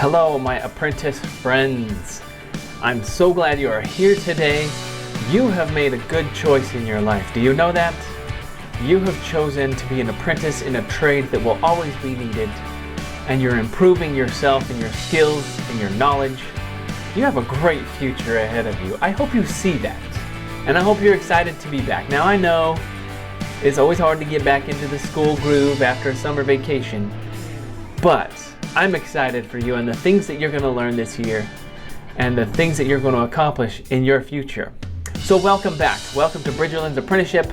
Hello, my apprentice friends. I'm so glad you are here today. You have made a good choice in your life. Do you know that? You have chosen to be an apprentice in a trade that will always be needed, and you're improving yourself and your skills and your knowledge. You have a great future ahead of you. I hope you see that, and I hope you're excited to be back. Now, I know it's always hard to get back into the school groove after a summer vacation, but I'm excited for you and the things that you're going to learn this year and the things that you're going to accomplish in your future. So welcome back. Welcome to Bridgerland's Apprenticeship.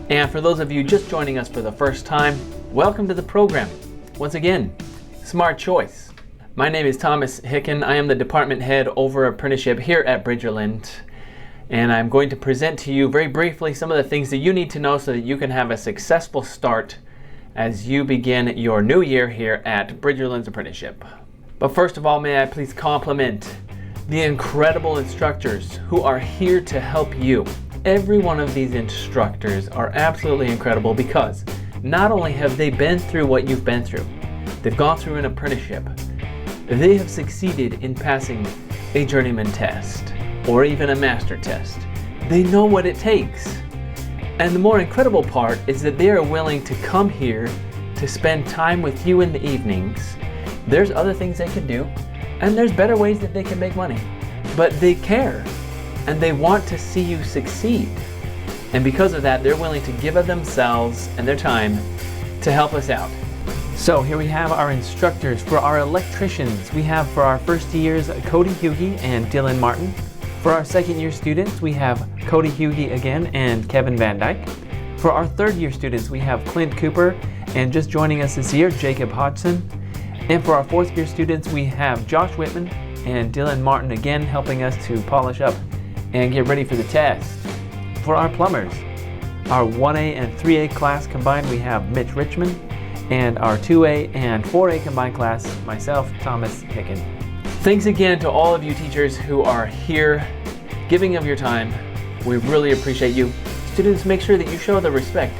And for those of you just joining us for the first time, welcome to the program. Once again, smart choice. My name is Thomas Hicken. I am the department head over apprenticeship here at Bridgerland. And I'm going to present to you very briefly some of the things that you need to know so that you can have a successful start as you begin your new year here at Bridgerland's Apprenticeship. But first of all, may I please compliment the incredible instructors who are here to help you. Every one of these instructors are absolutely incredible because not only have they been through what you've been through, they've gone through an apprenticeship, they have succeeded in passing a journeyman test or even a master test. They know what it takes. And the more incredible part is that they are willing to come here to spend time with you in the evenings. There's other things they can do, and there's better ways that they can make money. But they care, and they want to see you succeed. And because of that, they're willing to give of themselves and their time to help us out. So here we have our instructors. For our electricians, we have for our first years Cody Hughey and Dylan Martin. For our second year students, we have Cody Hughey again and Kevin Van Dyke. For our third year students, we have Clint Cooper and just joining us this year, Jacob Hodgson. And for our fourth year students, we have Josh Whitman and Dylan Martin again helping us to polish up and get ready for the test. For our plumbers, our 1A and 3A class combined, we have Mitch Richmond, and our 2A and 4A combined class, myself, Thomas Hicken. Thanks again to all of you teachers who are here giving of your time. We really appreciate you. Students, make sure that you show the respect.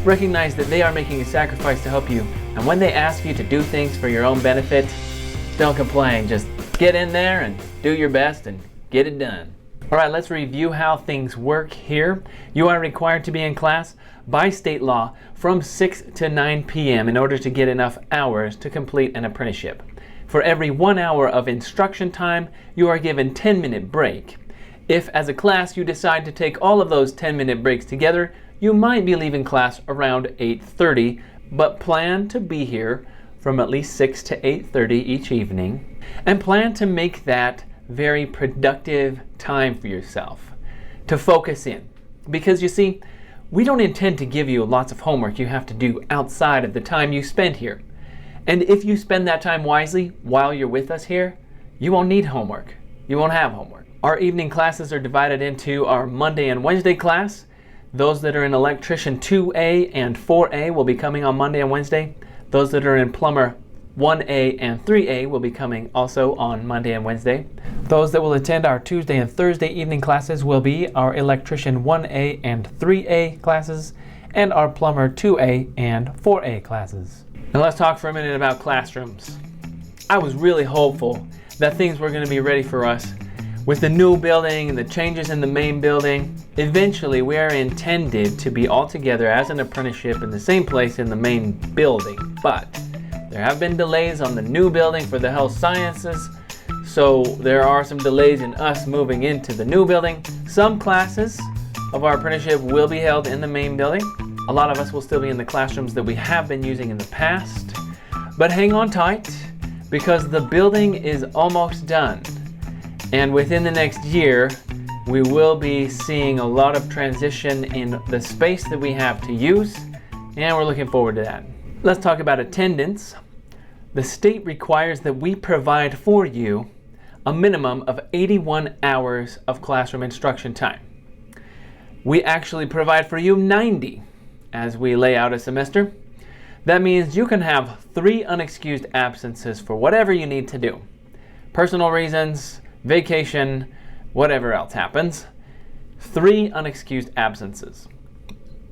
Recognize that they are making a sacrifice to help you. And when they ask you to do things for your own benefit, don't complain. Just get in there and do your best and get it done. All right, let's review how things work here. You are required to be in class by state law from 6 to 9 p.m. in order to get enough hours to complete an apprenticeship. For every 1 hour of instruction time, you are given 10-minute break. If as a class you decide to take all of those 10-minute breaks together, you might be leaving class around 8:30, but plan to be here from at least 6 to 8:30 each evening, and plan to make that very productive time for yourself to focus in. Because you see, we don't intend to give you lots of homework you have to do outside of the time you spend here. And if you spend that time wisely while you're with us here, you won't need homework. You won't have homework. Our evening classes are divided into our Monday and Wednesday class. Those that are in Electrician 2A and 4A will be coming on Monday and Wednesday. Those that are in Plumber 1A and 3A will be coming also on Monday and Wednesday. Those that will attend our Tuesday and Thursday evening classes will be our Electrician 1A and 3A classes and our Plumber 2A and 4A classes. Now let's talk for a minute about classrooms. I was really hopeful that things were going to be ready for us with the new building and the changes in the main building. Eventually, we are intended to be all together as an apprenticeship in the same place in the main building. But there have been delays on the new building for the health sciences, so there are some delays in us moving into the new building. Some classes of our apprenticeship will be held in the main building. A lot of us will still be in the classrooms that we have been using in the past. But hang on tight, because the building is almost done. And within the next year, we will be seeing a lot of transition in the space that we have to use, and we're looking forward to that. Let's talk about attendance. The state requires that we provide for you a minimum of 81 hours of classroom instruction time. We actually provide for you 90 as we lay out a semester. That means you can have 3 unexcused absences for whatever you need to do. Personal reasons, vacation, whatever else happens. 3 unexcused absences.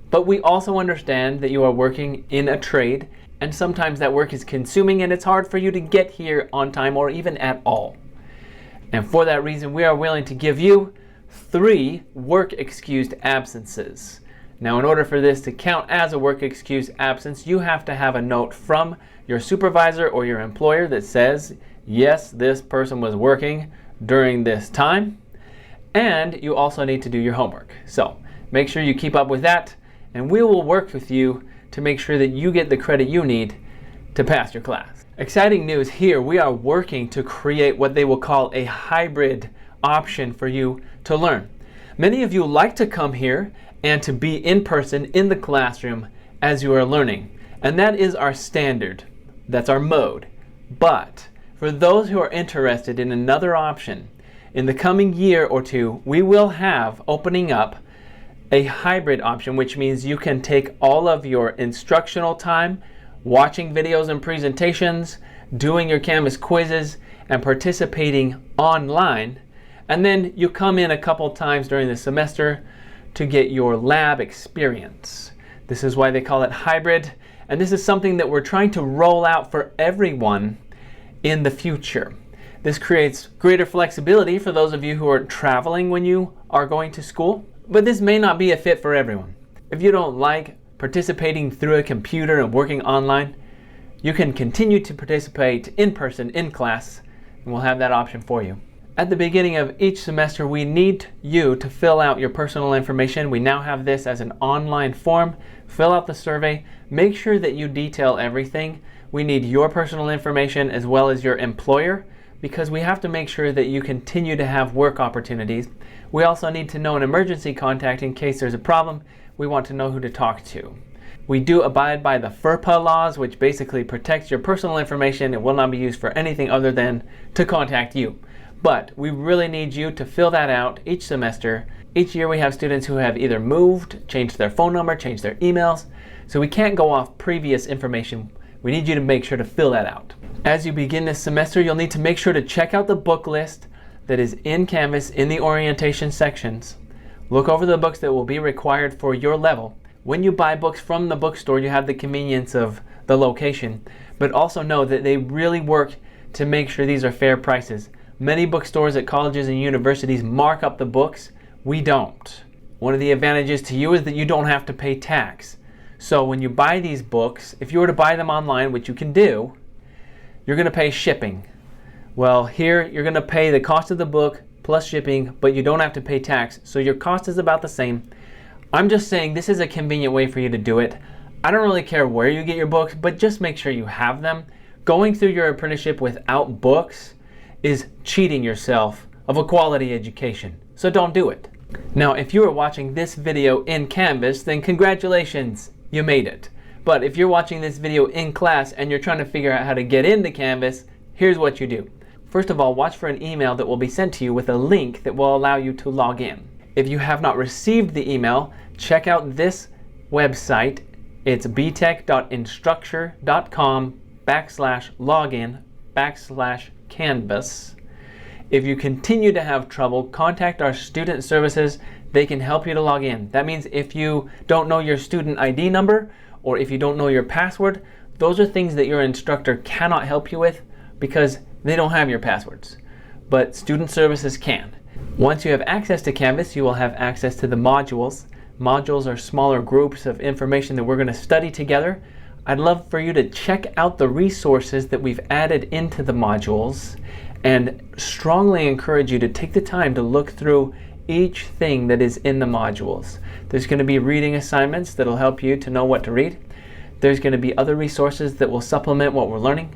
But we also understand that you are working in a trade and sometimes that work is consuming and it's hard for you to get here on time or even at all. And for that reason, we are willing to give you 3 work excused absences. Now, in order for this to count as a work excused absence, you have to have a note from your supervisor or your employer that says, yes, this person was working during this time. And you also need to do your homework. So make sure you keep up with that, and we will work with you to make sure that you get the credit you need to pass your class. Exciting news here, we are working to create what they will call a hybrid option for you to learn. Many of you like to come here and to be in person in the classroom as you are learning, and that is our standard. That's our mode. But for those who are interested in another option, in the coming year or two, we will have opening up a hybrid option, which means you can take all of your instructional time, watching videos and presentations, doing your Canvas quizzes, and participating online, and then you come in a couple times during the semester to get your lab experience. This is why they call it hybrid, and this is something that we're trying to roll out for everyone in the future. This creates greater flexibility for those of you who are traveling when you are going to school, but this may not be a fit for everyone. If you don't like participating through a computer and working online, you can continue to participate in person in class, and we'll have that option for you. At the beginning of each semester, we need you to fill out your personal information. We now have this as an online form. Fill out the survey. Make sure that you detail everything. We need your personal information as well as your employer, because we have to make sure that you continue to have work opportunities. We also need to know an emergency contact in case there's a problem. We want to know who to talk to. We do abide by the FERPA laws, which basically protects your personal information. It will not be used for anything other than to contact you. But we really need you to fill that out each semester. Each year we have students who have either moved, changed their phone number, changed their emails, so we can't go off previous information. We need you to make sure to fill that out. As you begin this semester, you'll need to make sure to check out the book list that is in Canvas in the orientation sections. Look over the books that will be required for your level. When you buy books from the bookstore, you have the convenience of the location, but also know that they really work to make sure these are fair prices. Many bookstores at colleges and universities mark up the books. We don't. One of the advantages to you is that you don't have to pay tax. So when you buy these books, if you were to buy them online, which you can do, you're going to pay shipping. Well, here you're going to pay the cost of the book plus shipping, but you don't have to pay tax, so your cost is about the same. I'm just saying this is a convenient way for you to do it. I don't really care where you get your books, but just make sure you have them. Going through your apprenticeship without books is cheating yourself of a quality education, so don't do it. Now, if you are watching this video in Canvas, then congratulations, you made it. But if you're watching this video in class and you're trying to figure out how to get into Canvas, here's what you do. First of all, watch for an email that will be sent to you with a link that will allow you to log in. If you have not received the email, check out this website. It's btech.instructure.com/login/Canvas. If you continue to have trouble, contact our student services. They can help you to log in. That means if you don't know your student ID number or if you don't know your password, those are things that your instructor cannot help you with because they don't have your passwords. But student services can. Once you have access to Canvas, you will have access to the modules. Modules are smaller groups of information that we're going to study together. I'd love for you to check out the resources that we've added into the modules and strongly encourage you to take the time to look through each thing that is in the modules. There's going to be reading assignments that will help you to know what to read. There's going to be other resources that will supplement what we're learning.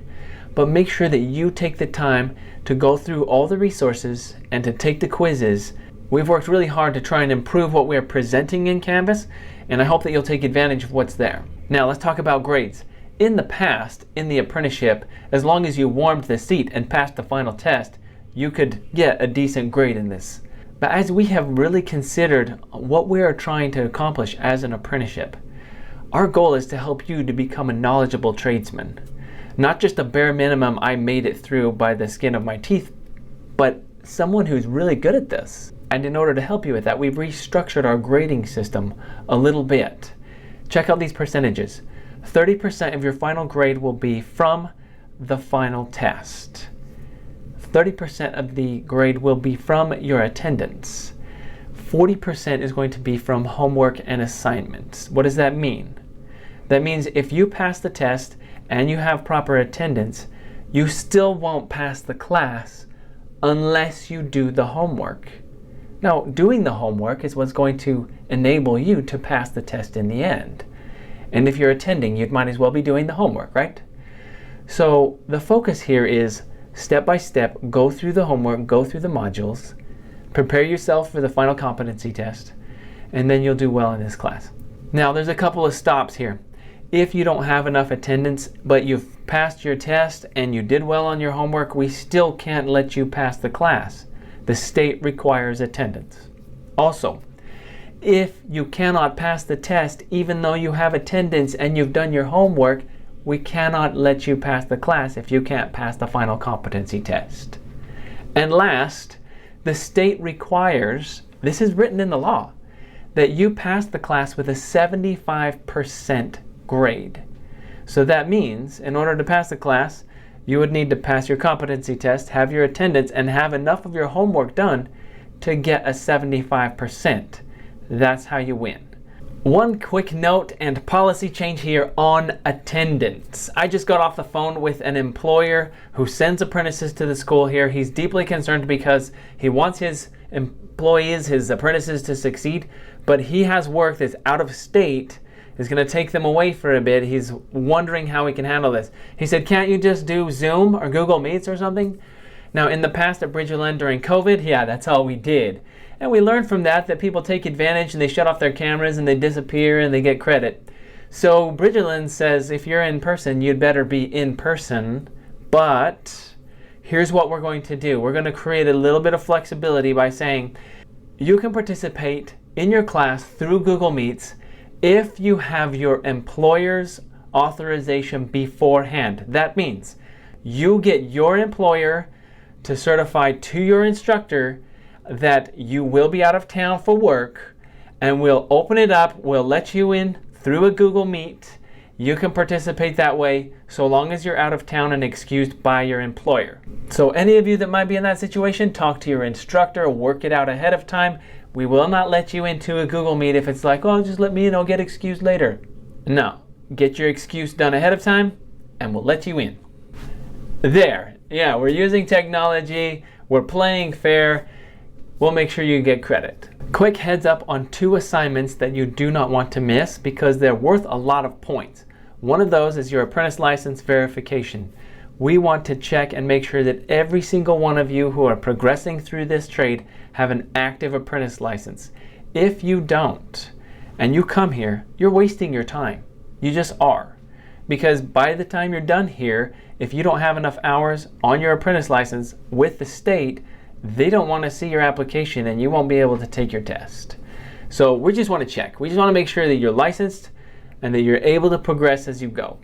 But make sure that you take the time to go through all the resources and to take the quizzes. We've worked really hard to try and improve what we're presenting in Canvas, and I hope that you'll take advantage of what's there. Now let's talk about grades. In the past, in the apprenticeship, as long as you warmed the seat and passed the final test, you could get a decent grade in this. But as we have really considered what we are trying to accomplish as an apprenticeship, our goal is to help you to become a knowledgeable tradesman. Not just a bare minimum, I made it through by the skin of my teeth, but someone who's really good at this. And in order to help you with that, we've restructured our grading system a little bit. Check out these percentages. 30% of your final grade will be from the final test. 30% of the grade will be from your attendance. 40% is going to be from homework and assignments. What does that mean? That means if you pass the test and you have proper attendance, you still won't pass the class unless you do the homework. Now, doing the homework is what's going to enable you to pass the test in the end. And if you're attending, you might as well be doing the homework, right? So the focus here is step by step, go through the homework, go through the modules, prepare yourself for the final competency test, and then you'll do well in this class. Now, there's a couple of stops here. If you don't have enough attendance, but you've passed your test and you did well on your homework, we still can't let you pass the class. The state requires attendance. Also, if you cannot pass the test, even though you have attendance and you've done your homework, we cannot let you pass the class if you can't pass the final competency test. And last, the state requires, this is written in the law, that you pass the class with a 75% grade. So that means, in order to pass the class, you would need to pass your competency test, have your attendance, and have enough of your homework done to get a 75%. That's how you win. One quick note and policy change here on attendance. I just got off the phone with an employer who sends apprentices to the school here. He's deeply concerned because he wants his employees, his apprentices to succeed, but he has work that's out of state. Is going to take them away for a bit. He's wondering how he can handle this. He said, can't you just do Zoom or Google Meets or something? Now, in the past at Bridgerland during COVID, yeah, that's all we did. And we learned from that people take advantage and they shut off their cameras and they disappear and they get credit. So Bridgerland says if you're in person, you'd better be in person. But here's what we're going to do. We're going to create a little bit of flexibility by saying you can participate in your class through Google Meets if you have your employer's authorization beforehand. That means you get your employer to certify to your instructor that you will be out of town for work, and we'll open it up, we'll let you in through a Google Meet. You can participate that way so long as you're out of town and excused by your employer. So any of you that might be in that situation, talk to your instructor, work it out ahead of time. We will not let you into a Google Meet if it's like, oh, just let me in, I'll get excused later. No, get your excuse done ahead of time and we'll let you in. There, yeah, we're using technology, we're playing fair, we'll make sure you get credit. Quick heads up on 2 assignments that you do not want to miss because they're worth a lot of points. One of those is your apprentice license verification. We want to check and make sure that every single one of you who are progressing through this trade have an active apprentice license. If you don't, and you come here, you're wasting your time. You just are. Because by the time you're done here, if you don't have enough hours on your apprentice license with the state, they don't want to see your application and you won't be able to take your test. So we just want to check. We just want to make sure that you're licensed and that you're able to progress as you go.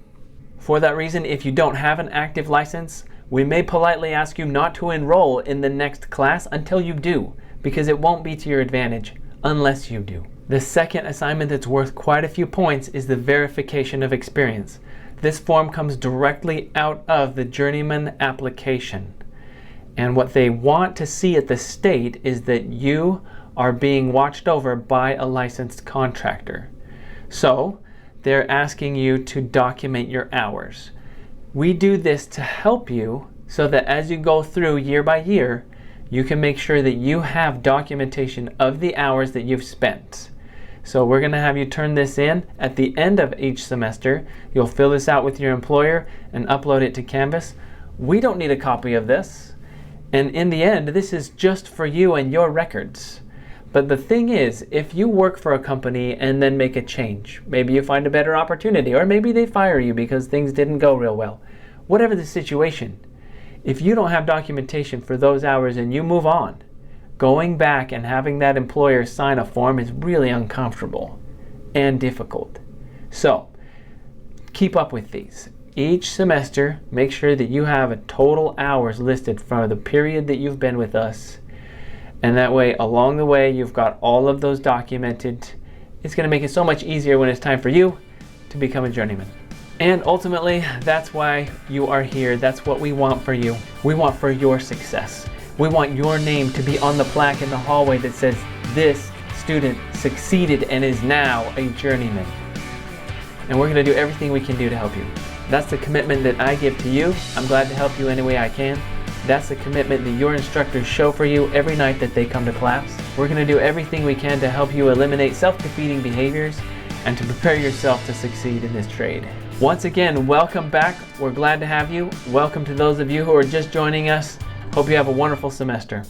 For that reason, if you don't have an active license, we may politely ask you not to enroll in the next class until you do, because it won't be to your advantage unless you do. The second assignment that's worth quite a few points is the verification of experience. This form comes directly out of the journeyman application. And what they want to see at the state is that you are being watched over by a licensed contractor. So they're asking you to document your hours. We do this to help you so that as you go through year by year, you can make sure that you have documentation of the hours that you've spent. So we're going to have you turn this in at the end of each semester. You'll fill this out with your employer and upload it to Canvas. We don't need a copy of this. And in the end, this is just for you and your records. But the thing is, if you work for a company and then make a change, maybe you find a better opportunity, or maybe they fire you because things didn't go real well. Whatever the situation, if you don't have documentation for those hours and you move on, going back and having that employer sign a form is really uncomfortable and difficult. So keep up with these. Each semester, make sure that you have a total hours listed for the period that you've been with us. And that way, along the way, you've got all of those documented. It's going to make it so much easier when it's time for you to become a journeyman. And ultimately, that's why you are here. That's what we want for you. We want for your success. We want your name to be on the plaque in the hallway that says, "This student succeeded and is now a journeyman." And we're going to do everything we can do to help you. That's the commitment that I give to you. I'm glad to help you any way I can. That's the commitment that your instructors show for you every night that they come to class. We're going to do everything we can to help you eliminate self-defeating behaviors and to prepare yourself to succeed in this trade. Once again, welcome back. We're glad to have you. Welcome to those of you who are just joining us. Hope you have a wonderful semester.